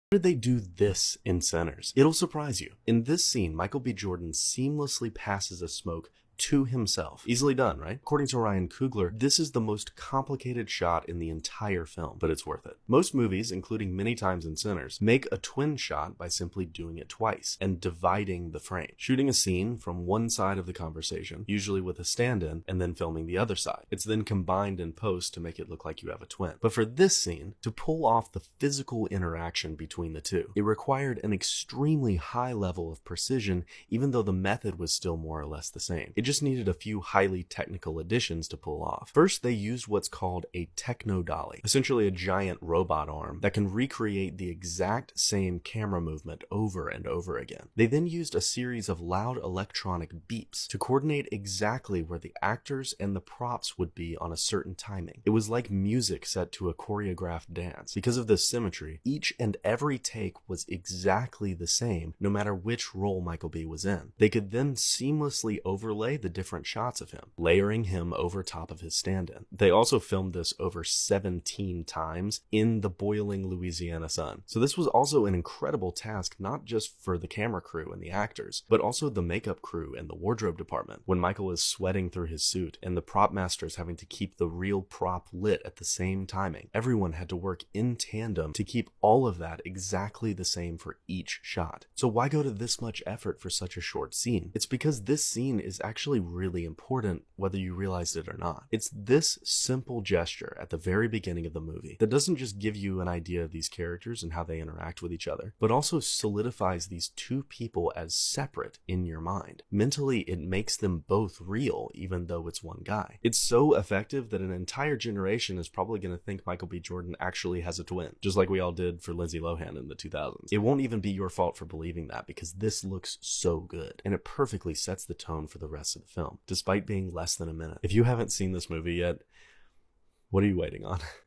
How did they do this in Sinners? It'll surprise you. In this scene, Michael B. Jordan seamlessly passes a smoke to himself. Easily done, right? According to Ryan Coogler, this is the most complicated shot in the entire film, but it's worth it. Most movies, including many times in Sinners, make a twin shot by simply doing it twice and dividing the frame. Shooting a scene from one side of the conversation, usually with a stand-in, and then filming the other side. It's then combined in post to make it look like you have a twin. But for this scene, to pull off the physical interaction between the two, it required an extremely high level of precision, even though the method was still more or less the same. It just needed a few highly technical additions to pull off. First, they used what's called a techno dolly, essentially a giant robot arm that can recreate the exact same camera movement over and over again. They then used a series of loud electronic beeps to coordinate exactly where the actors and the props would be on a certain timing. It was like music set to a choreographed dance. Because of this symmetry, each and every take was exactly the same, no matter which role Michael B. was in. They could then seamlessly overlay the different shots of him, layering him over top of his stand-in. They also filmed this over 17 times in the boiling Louisiana sun. So this was also an incredible task, not just for the camera crew and the actors, but also the makeup crew and the wardrobe department. When Michael is sweating through his suit and the prop masters having to keep the real prop lit at the same timing, everyone had to work in tandem to keep all of that exactly the same for each shot. So why go to this much effort for such a short scene? It's because this scene is actually really important, whether you realized it or not. It's this simple gesture at the very beginning of the movie that doesn't just give you an idea of these characters and how they interact with each other, but also solidifies these two people as separate in your mind. Mentally, it makes them both real, even though it's one guy. It's so effective that an entire generation is probably going to think Michael B. Jordan actually has a twin, just like we all did for Lindsay Lohan in the 2000s. It won't even be your fault for believing that, because this looks so good, and it perfectly sets the tone for the rest of the film, despite being less than a minute. If you haven't seen this movie yet, what are you waiting on?